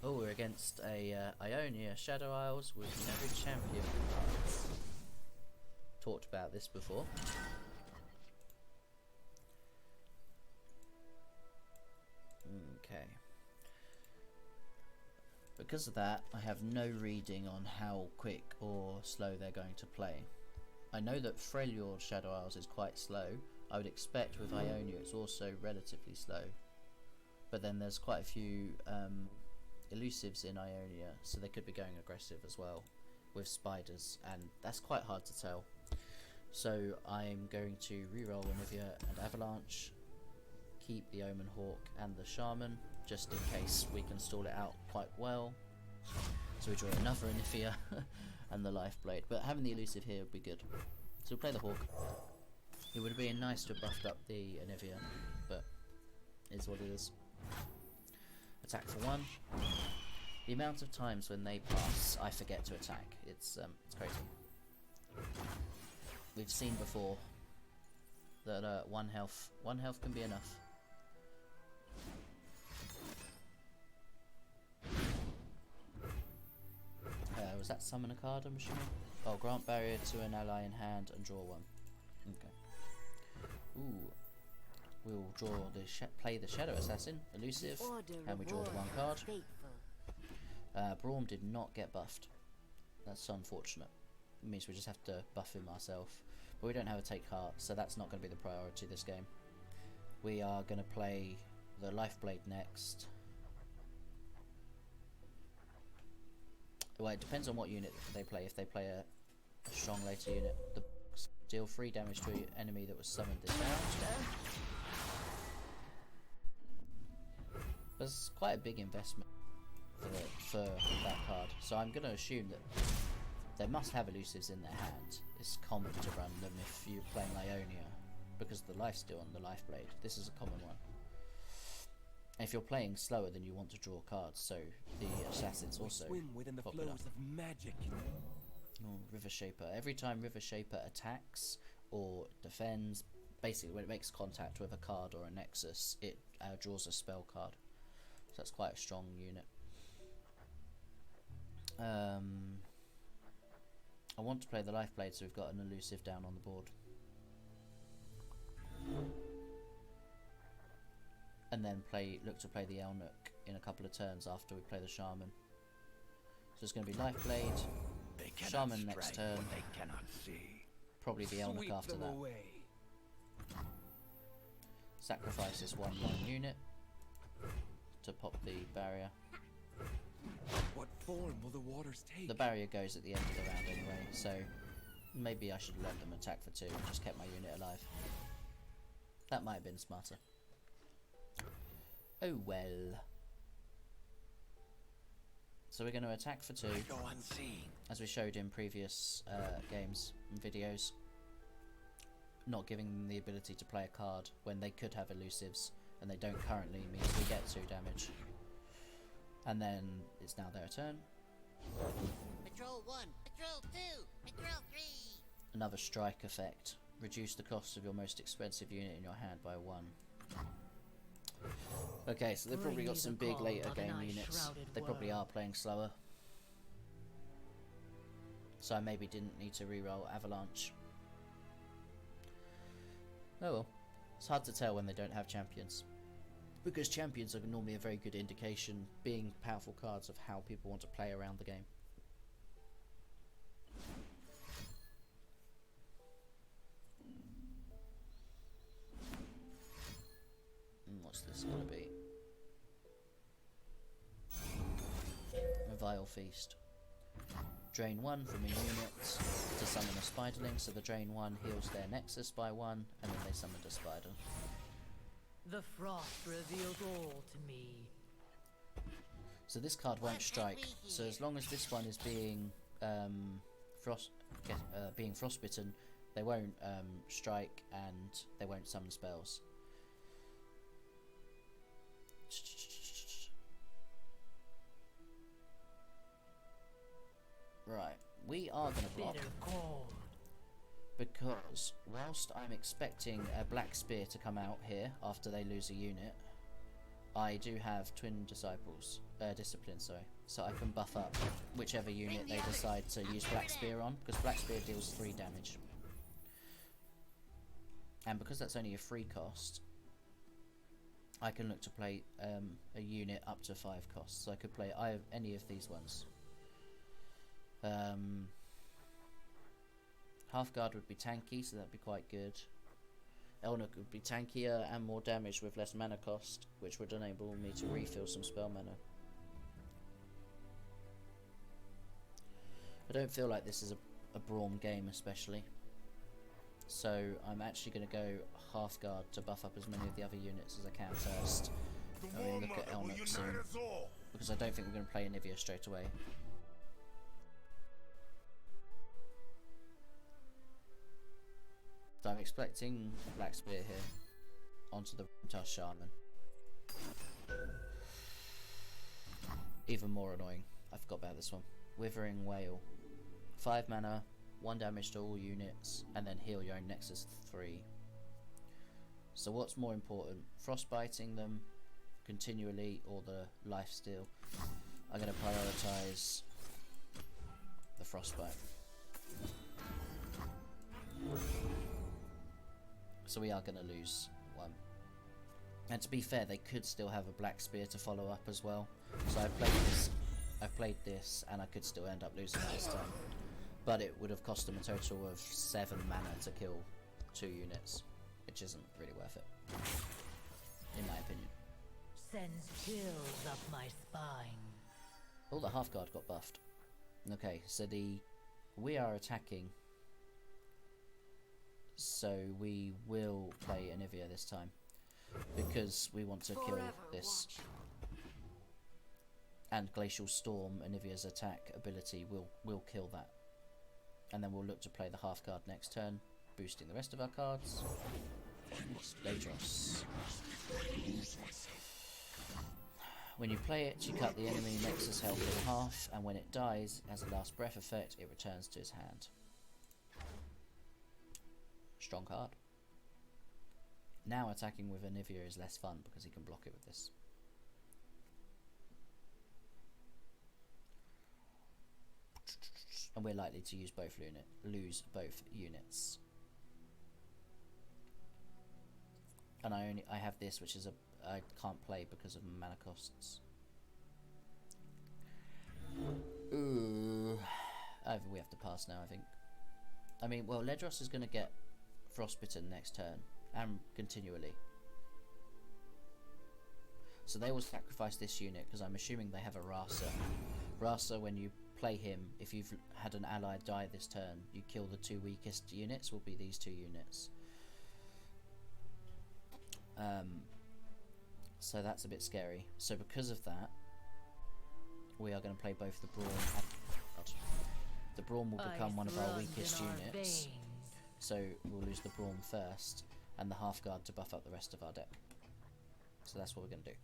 Oh, we're against a Ionia Shadow Isles with no champion cards. Talked about this before. Okay. Because of that, I have no reading on how quick or slow they're going to play. I know that Freljord Shadow Isles is quite slow. I would expect with Ionia it's also relatively slow. But then there's quite a few elusives in Ionia, so they could be going aggressive as well with spiders, and that's quite hard to tell. So I'm going to reroll Anivia and Avalanche, keep the Omen Hawk and the Shaman, just in case we can stall it out quite well. So we draw another Anivia and the Lifeblade, but having the elusive here would be good. So we'll play the Hawk. It would have been nice to have buffed up the Anivia, but it is what it is. Attack for 1. The amount of times when they pass, I forget to attack. It's crazy. We've seen before that one health can be enough. Was that summon a card, I'm assuming? Oh, grant barrier to an ally in hand and draw 1. Okay. Ooh. We'll draw the play the Shadow Assassin, elusive, and we draw the 1 card. Braum did not get buffed. That's unfortunate. It means we just have to buff him ourselves. But we don't have a take heart, so that's not going to be the priority this game. We are going to play the Lifeblade next. Well, it depends on what unit they play. If they play a strong later unit, the deal 3 damage to an enemy that was summoned this round. There's quite a big investment for that card, so I'm going to assume that they must have elusives in their hand. It's common to run them if you're playing Ionia, because the life's still on the Lifeblade. This is a common one. And if you're playing slower, then you want to draw cards, so the Assassin's also within the flows of magic. Oh, River Shaper. Every time River Shaper attacks or defends, basically when it makes contact with a card or a Nexus, it draws a spell card. So that's quite a strong unit. I want to play the Lifeblade, so we've got an elusive down on the board. And then look to play the Elnuk in a couple of turns after we play the Shaman. So it's going to be Lifeblade, Shaman next turn, they cannot see. probably the Elnuk after that. Away. Sacrifice this 1/1 unit to pop the barrier. What form will the waters take? The barrier goes at the end of the round anyway, so maybe I should let them attack for 2 and just kept my unit alive. That might have been smarter. Oh well. So we're going to attack for 2, Go unseen. as we showed in previous games and videos. Not giving them the ability to play a card when they could have elusives, and they don't currently, means we get 2 damage. And then it's now their turn. Patrol 1, Patrol 2, Patrol 3. Another strike effect. Reduce the cost of your most expensive unit in your hand by 1. Okay, so they've probably got some big later game units. They probably are playing slower. So I maybe didn't need to reroll Avalanche. Oh well. It's hard to tell when they don't have champions, because champions are normally a very good indication, being powerful cards, of how people want to play around the game. What's this going to be? A Vile Feast. Drain 1 from a unit to summon a Spiderling, so the drain 1 heals their Nexus by 1, and then they summoned a Spider. The frost reveals all to me. So this card won't strike, so as long as this one is being frostbitten, they won't strike and they won't summon spells. Right, we are going to block, because whilst I'm expecting a Black Spear to come out here after they lose a unit, I do have twin disciples, discipline, sorry, so I can buff up whichever unit they decide to use Black Spear on, because Black Spear deals 3 damage. And because that's only a free cost, I can look to play a unit up to 5 costs. So I could play any of these ones. Half-guard would be tanky, so that'd be quite good. Elnuk would be tankier and more damage with less mana cost, which would enable me to refill some spell mana. I don't feel like this is a Braum game especially, so I'm actually going to go half guard to buff up as many of the other units as I can first. I mean, look at Elnuk soon, because I don't think we're going to play Anivia straight away. So I'm expecting Black Spear here onto the Runeterra Shaman. Even more annoying, I forgot about this one. Withering Whale. 5 mana, 1 damage to all units, and then heal your own Nexus 3. So what's more important? Frostbiting them continually or the lifesteal? I'm going to prioritise the Frostbite. So we are going to lose one. And to be fair, they could still have a Black Spear to follow up as well. So I've played this, and I could still end up losing this time. But it would have cost them a total of 7 mana to kill 2 units, which isn't really worth it, in my opinion. Sends chills up my spine. Oh, the half guard got buffed. Okay, so we are attacking. So we will play Anivia this time, because we want to kill this. And Glacial Storm, Anivia's attack ability, will kill that. And then we'll look to play the half guard next turn, boosting the rest of our cards. Ladros. When you play it, you cut the enemy Nexus health in half, and when it dies, as a last breath effect, it returns to his hand. Strong card. Now attacking with Anivia is less fun because he can block it with this. And we're likely to lose both units. And I have this, which is I can't play because of mana costs. Ooh, we have to pass now, I think. I mean, well, Ledros is going to get frostbitten next turn, and continually. So they will sacrifice this unit, because I'm assuming they have a Rasa. Rasa, when you play him, if you've had an ally die this turn, you kill the 2 weakest units, will be these 2 units. So that's a bit scary. So because of that, we are going to play both the Braum and the Braum will become one of our weakest units. So we'll lose the Braum first, and the half guard to buff up the rest of our deck. So that's what we're going to do.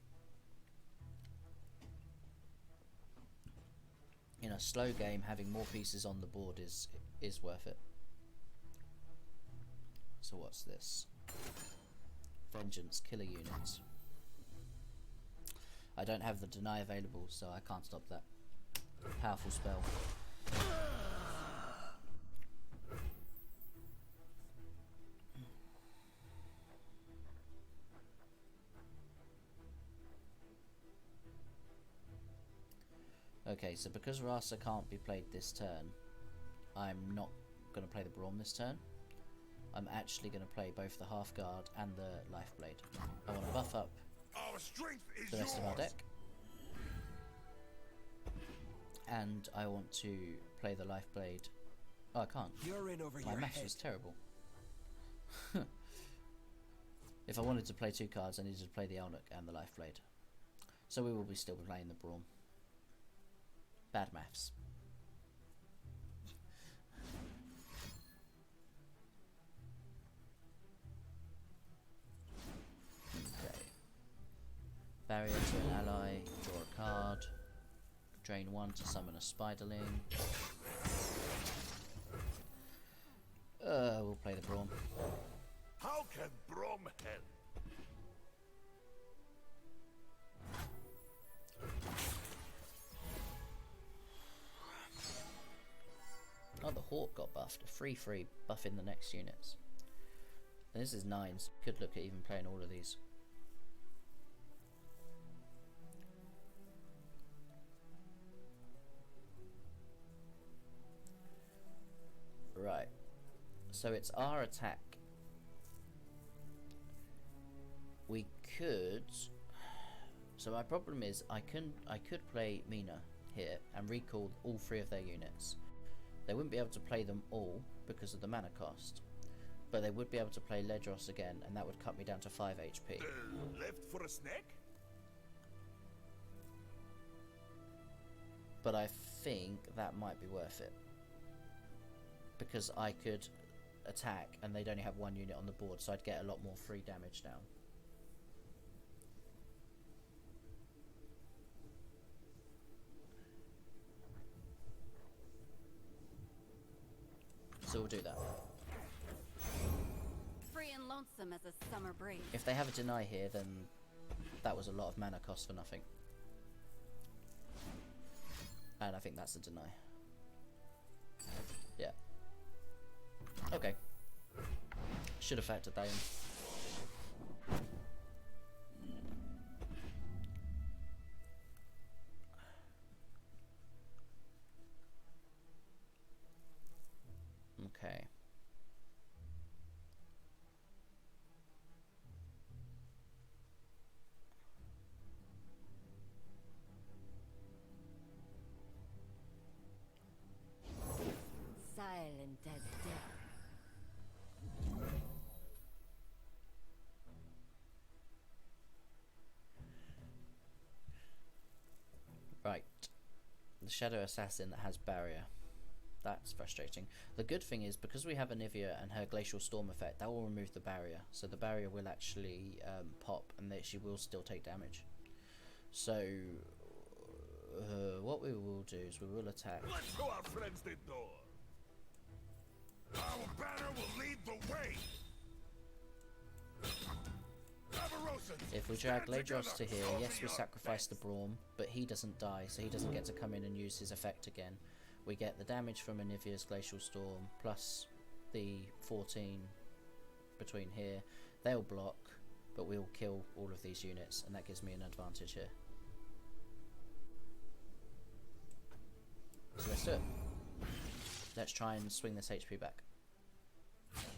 In a slow game, having more pieces on the board is worth it. So what's this? Vengeance, killer units. I don't have the deny available, so I can't stop that. Powerful spell. Okay, so because Rasa can't be played this turn, I'm not going to play the Braum this turn. I'm actually going to play both the half guard and the life blade. I want to buff up the rest of our deck, and I want to play the life blade. Oh, I can't. My maths was terrible. If I wanted to play 2 cards, I needed to play the Elnuk and the life blade. So we will be still playing the Braum. Bad maths. Okay. Barrier to an ally, draw a card, drain 1 to summon a Spiderling. We'll play the Braum. How can Braum help? Hawk got buffed. A 3/3 buffing the next units. And this is 9s. Could look at even playing all of these. Right. So it's our attack. We could. So my problem is I could play Mina here and recall all 3 of their units. They wouldn't be able to play them all because of the mana cost, but they would be able to play Ledros again, and that would cut me down to 5 HP. Left for a snack? But I think that might be worth it, because I could attack and they'd only have 1 unit on the board, so I'd get a lot more free damage down. So we'll do that. Free and lonesome as a summer breeze. If they have a deny here, then that was a lot of mana cost for nothing. And I think that's a deny. Yeah. Okay. Should have factored that in. Okay. Silent as death. Right. The Shadow Assassin that has barrier. That's frustrating. The good thing is, because we have Anivia and her Glacial Storm effect, that will remove the barrier. So the barrier will actually pop, and that she will still take damage. So what we will do is we will attack. Let's show our friends the door. Our banner will lead the way. If we drag Ledros to here, yes, we sacrifice the Braum, but he doesn't die, so he doesn't get to come in and use his effect again. We get the damage from Anivia's Glacial Storm, plus the 14 between here. They'll block, but we'll kill all of these units, and that gives me an advantage here. So let's do it. Let's try and swing this HP back.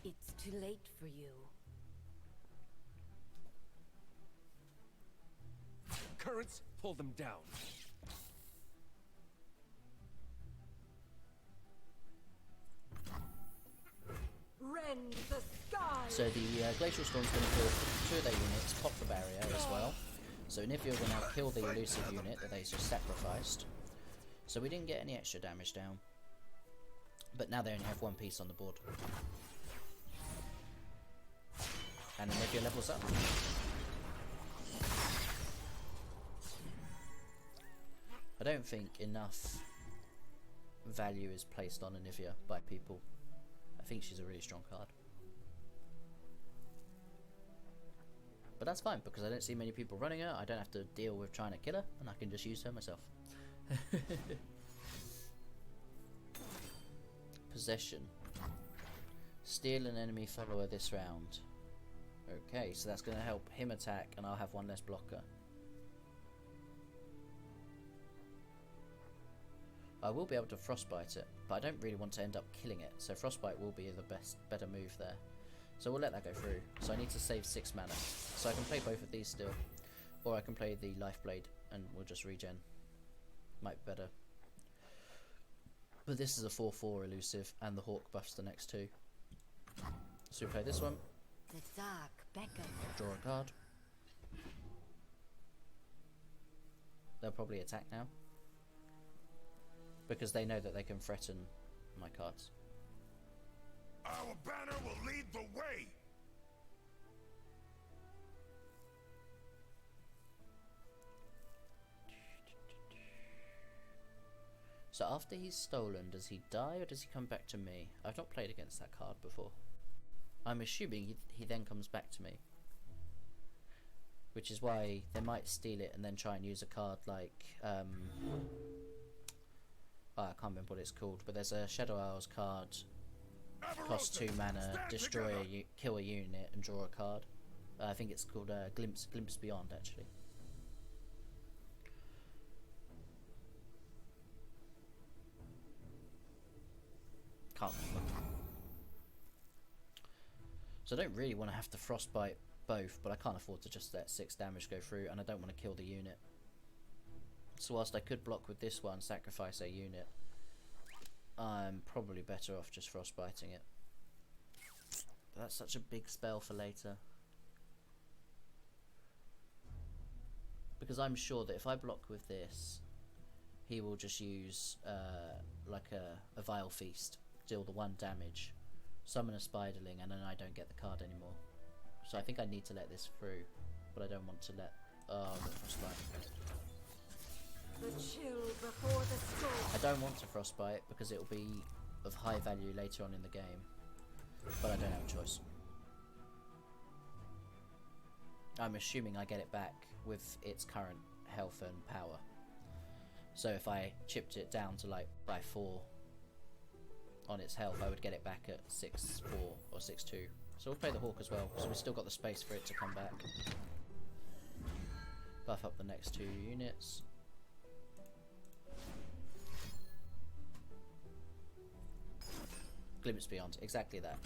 It's too late for you. Currents, pull them down. Rend the sky! So the Glacial Storm's going to kill 2 of their units, pop the barrier as well. So Anivia will now kill the elusive unit that they just sacrificed. So we didn't get any extra damage down. But now they only have 1 piece on the board. And Anivia levels up. I don't think enough value is placed on Anivia by people. I think she's a really strong card. But that's fine, because I don't see many people running her. I don't have to deal with trying to kill her, and I can just use her myself. Possession. Steal an enemy follower this round. Okay, so that's going to help him attack, and I'll have 1 less blocker. I will be able to Frostbite it, but I don't really want to end up killing it, so Frostbite will be the better move there. So we'll let that go through. So I need to save 6 mana. So I can play both of these still, or I can play the Lifeblade and we'll just regen. Might be better. But this is a 4/4 elusive, and the Hawk buffs the next 2. So we play this one. The dark beckons. Draw a card. They'll probably attack now, because they know that they can threaten my cards. Our banner will lead the way. So after he's stolen, does he die or does he come back to me? I've not played against that card before. I'm assuming he then comes back to me, which is why they might steal it and then try and use a card like I can't remember what it's called, but there's a Shadow Isles card, costs 2 mana, destroy kill a unit and draw a card. I think it's called Glimpse Beyond, actually. Can't remember. So I don't really want to have to frostbite both, but I can't afford to just let 6 damage go through, and I don't want to kill the unit. So whilst I could block with this one, sacrifice a unit, I'm probably better off just frostbiting it. But that's such a big spell for later. Because I'm sure that if I block with this, he will just use like a Vile Feast, deal the 1 damage, summon a Spiderling, and then I don't get the card anymore. So I think I need to let this through, but I don't want to let... Oh, I've got frostbite. The chill before the storm. I don't want to frostbite because it will be of high value later on in the game, but I don't have a choice. I'm assuming I get it back with its current health and power. So if I chipped it down to like by 4 on its health, I would get it back at 6-4 or 6-2. So we'll play the Hawk as well, so we've still got the space for it to come back. Buff up the next 2 units. Glimpse Beyond, exactly that.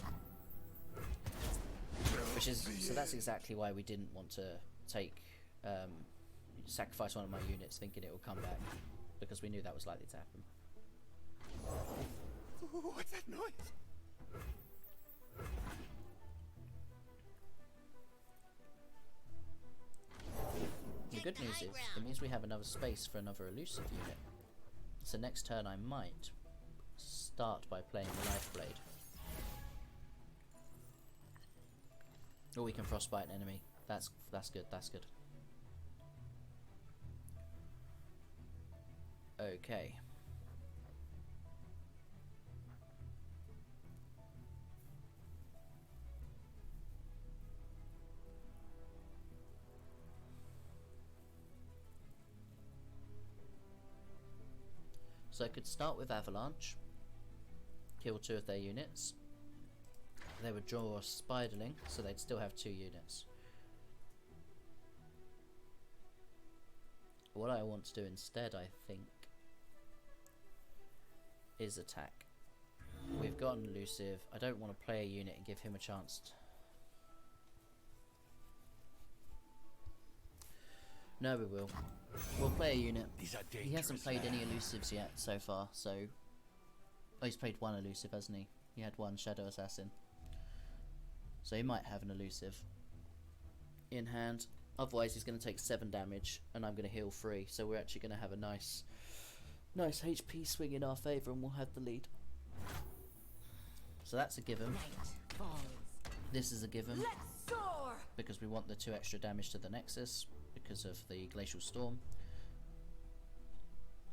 Which is, so that's exactly why we didn't want to take, sacrifice one of my units thinking it would come back, because we knew that was likely to happen. What's that noise? The good news is, it means we have another space for another elusive unit. So next turn I might start by playing the Lifeblade. Or we can frostbite an enemy. That's good, that's good. Okay. So I could start with Avalanche, kill 2 of their units. They would draw a Spiderling, so they'd still have 2 units. What I want to do instead, I think, is attack. We've got an elusive. I don't want to play a unit and give him a chance to... No, we will. We'll play a unit. He hasn't played any elusives yet so far, so... Oh, he's played 1 elusive, hasn't he? He had 1 Shadow Assassin. So he might have an elusive in hand. Otherwise he's going to take 7 damage and I'm going to heal 3. So we're actually going to have a nice HP swing in our favour and we'll have the lead. So that's a given. This is a given. Because we want the 2 extra damage to the Nexus because of the Glacial Storm.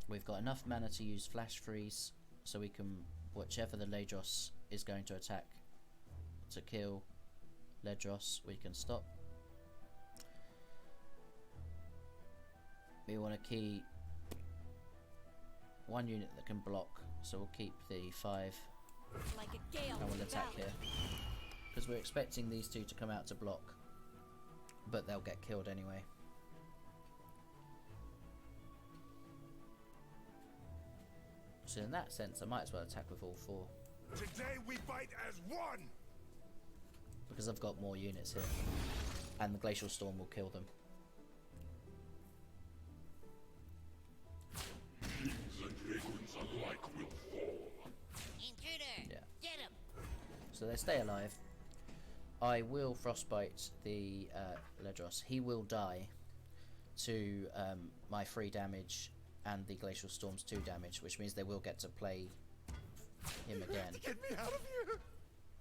We've got enough mana to use Flash Freeze so we can, whichever the Ledros is going to attack to kill Ledros, we can stop. We want to keep 1 unit that can block, so we'll keep the 5 Like a gale and we'll attack here. Because we're expecting these 2 to come out to block, but they'll get killed anyway. So in that sense, I might as well attack with all 4. Today we fight as one! Because I've got more units here. And the Glacial Storm will kill them. Kings and vagrants alike will fall. Intruder! Yeah. Get him! So they stay alive. I will frostbite the Ledros. He will die to my 3 damage and the Glacial Storm's 2 damage, which means they will get to play him again. Get me out of here!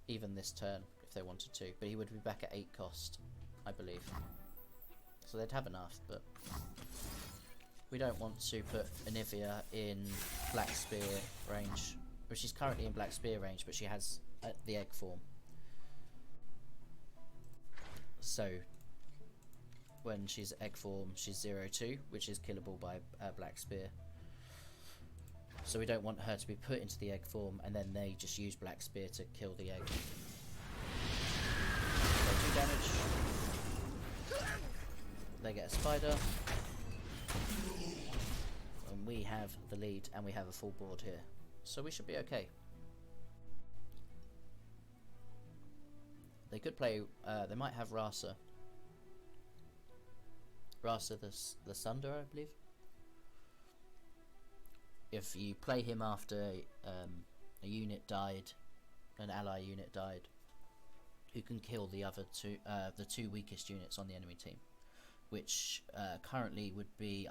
Even this turn, if they wanted to. But he would be back at 8 cost, I believe. So they'd have enough, but we don't want to put Anivia in Black Spear range. Well, she's currently in Black Spear range, but she has the egg form. So when she's egg form, she's 0-2, which is killable by Black Spear. So we don't want her to be put into the egg form and then they just use Black Spear to kill the egg. So 2 damage. They get a spider. And we have the lead and we have a full board here. So we should be okay. They could play, they might have Rasa. Rasa the Sunder, I believe. If you play him after a unit died, an ally unit died, who can kill the other two, the 2 weakest units on the enemy team, which currently would be,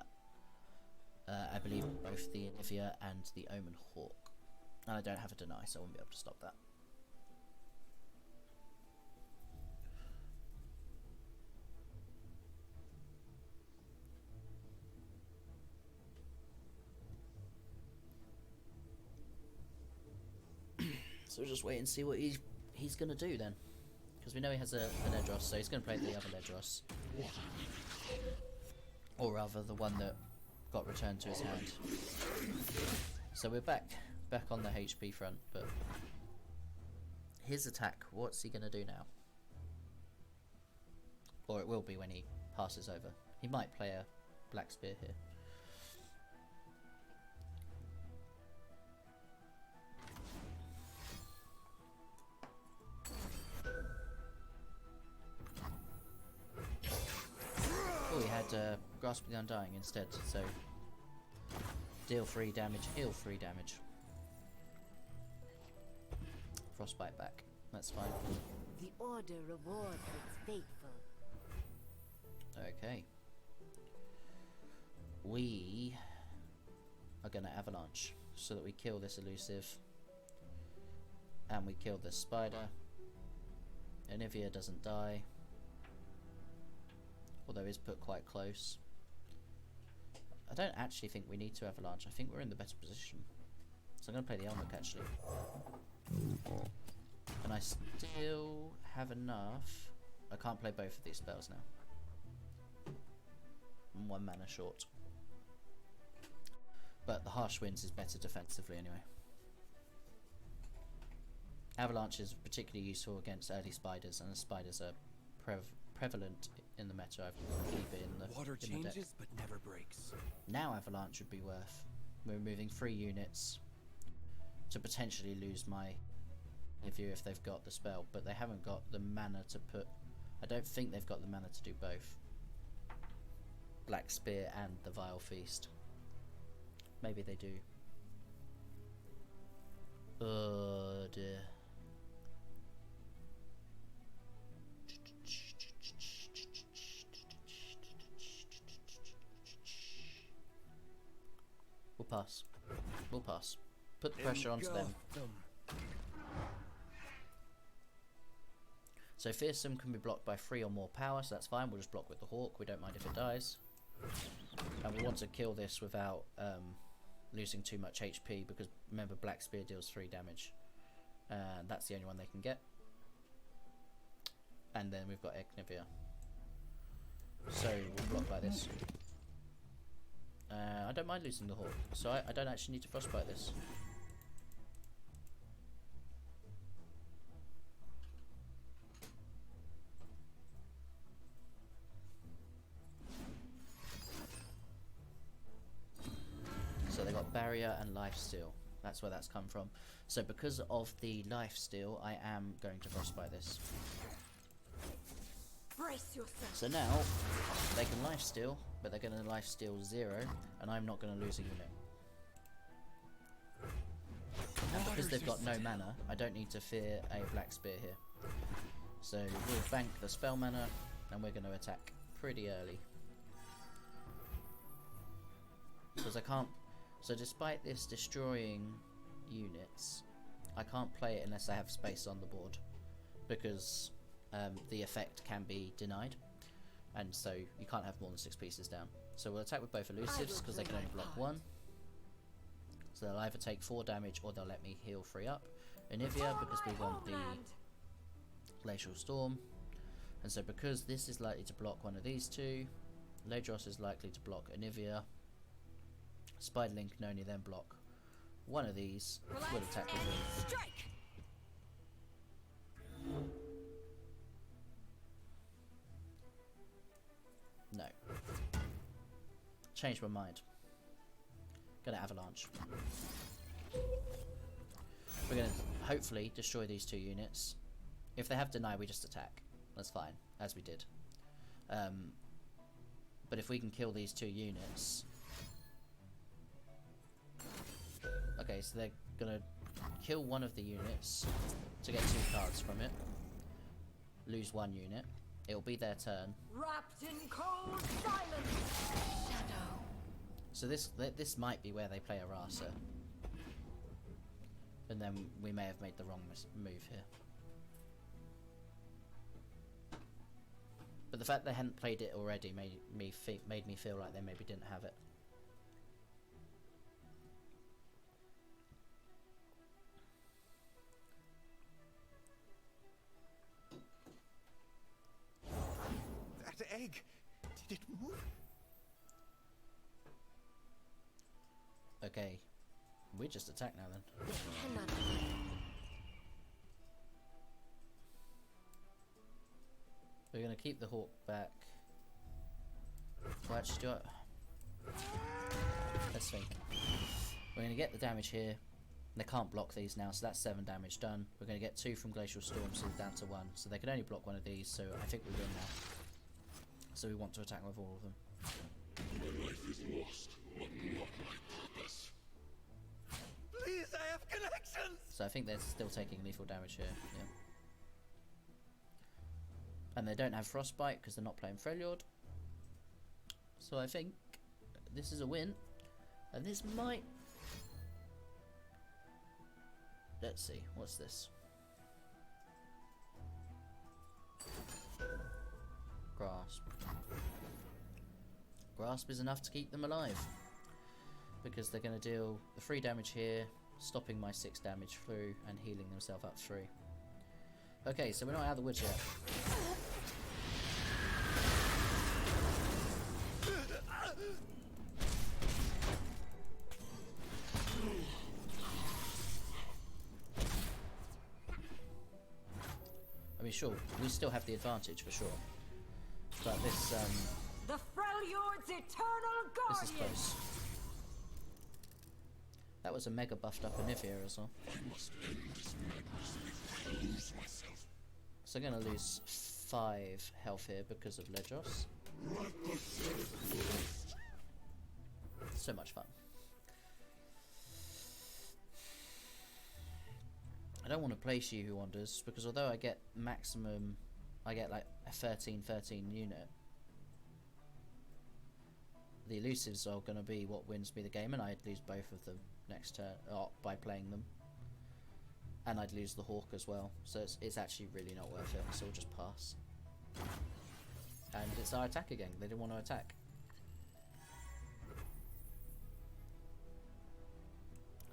I believe, both the Anivia and the Omen Hawk. And I don't have a deny, so I won't be able to stop that. So we'll just wait and see what he's going to do then. Because we know he has an Edros, so he's going to play the other Edros. Or rather, the one that got returned to his hand. So we're back on the HP front, but his attack, what's he going to do now? Or it will be when he passes over. He might play a Black Spear here. Oh, he had Grasp of the Undying instead, so deal 3 damage, heal 3 damage. Frostbite back, that's fine. The Order rewards its faithful. Okay. We are going to Avalanche so that we kill this elusive. And we kill this spider. Anivia doesn't die. Although is put quite close. I don't actually think we need to Avalanche. I think we're in the better position. So I'm going to play the Elmuk actually. And I still have enough. I can't play both of these spells now. I'm 1 mana short. But the Harsh Winds is better defensively anyway. Avalanche is particularly useful against early spiders, and the spiders are prevalent in the meta. I believe in the Water in the deck. changes but never breaks. Now Avalanche would be worth. We're moving 3 units to potentially lose my Nivea if they've got the spell, but they haven't got the mana to put. I don't think they've got the mana to do both. Black Spear and the Vile Feast. Maybe they do. Oh dear. We'll pass. We'll pass. Put the pressure onto them. So Fearsome can be blocked by 3 or more power, so that's fine. We'll just block with the Hawk. We don't mind if it dies. And we want to kill this without losing too much HP, because remember Black Spear deals 3 damage. And that's the only one they can get. And then we've got Eknivia. So we'll block like this. I don't mind losing the Hawk, so I don't actually need to Frostbite this. So they got Barrier and Lifesteal. That's where that's come from. So because of the Lifesteal, I am going to Frostbite this. Brace yourself. So now they can Lifesteal, but they're going to Lifesteal 0, and I'm not going to lose a unit. And because they've got no mana, I don't need to fear a Black Spear here. So we'll bank the spell mana, and we're going to attack pretty early. Because I can't. So despite this destroying units, I can't play it unless I have space on the board, because the effect can be denied, and so you can't have more than 6 pieces down. So we'll attack with both elusives because they can only block 1. So they'll either take 4 damage or they'll let me heal 3 up. Anivia because we want the Glacial Storm, and so because this is likely to block one of these two, Legros is likely to block Anivia. Spiderling can only then block one of these will attack with them. Strike! No. Changed my mind. Gonna avalanche. We're gonna hopefully destroy these 2 units. If they have deny, we just attack. That's fine, as we did. But if we can kill these 2 units... Okay, so they're gonna kill one of the units to get 2 cards from it. Lose 1 unit. It'll be their turn. Wrapped in cold silence! Shadow. So this might be where they play a Rasa. And then we may have made the wrong move here. But the fact they hadn't played it already made me feel like they maybe didn't have it. That egg! Did it move? Okay. We just attack now then. It cannot be. We're gonna keep the hawk back. Well, actually, do it. Let's think. We're gonna get the damage here. They can't block these now, so that's 7 damage done. We're gonna get 2 from Glacial Storm, so we're down to 1. So they can only block one of these, so I think we win now. So we want to attack with all of them. My life is lost, but not my purpose. Please, I have connections! So I think they're still taking lethal damage here. Yeah. And they don't have Frostbite because they're not playing Freljord. So I think this is a win. And this might... Let's see, what's this? Grasp. Grasp is enough to keep them alive. Because they're going to deal the 3 damage here, stopping my 6 damage through, and healing themselves up 3. Okay, so we're not out of the woods yet. I mean, sure, we still have the advantage for sure. But this, The Freljord's eternal this is guardian! close. That was a mega buffed up Anivia as well. I must end this madness before I lose myself. So I'm going to lose 5 health here because of Legos. So much fun. I don't want to play She Who Wanders because although I get maximum, I get like a 13 unit, the elusives are going to be what wins me the game, and I'd lose both of them next turn by playing them, and I'd lose the hawk as well, so it's actually really not worth it, so we'll just pass. And it's our attack again. They didn't want to attack.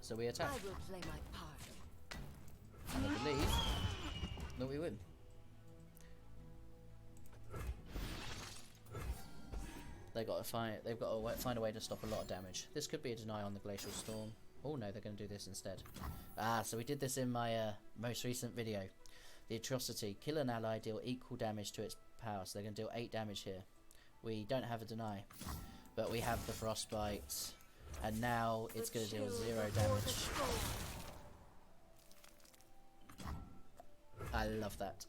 So we attack. I will play my part. And I believe that we win. They've got to find a way to stop a lot of damage. This could be a deny on the Glacial Storm. Oh no, they're going to do this instead. Ah, so we did this in my most recent video. The Atrocity. Kill an ally, deal equal damage to its power. So they're going to deal 8 damage here. We don't have a deny, but we have the Frostbite, and now it's going to deal 0 damage. I love that.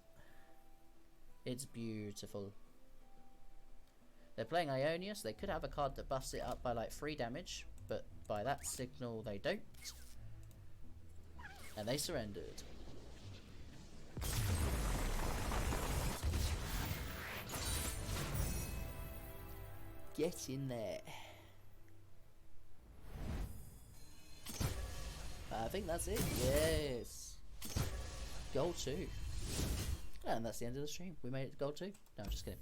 It's beautiful. They're playing Ionia, so they could have a card that buffs it up by like 3 damage, but by that signal they don't. And they surrendered. Get in there. I think that's it. Yes. Goal 2. And that's the end of the stream. We made it to goal 2. No, I'm just kidding.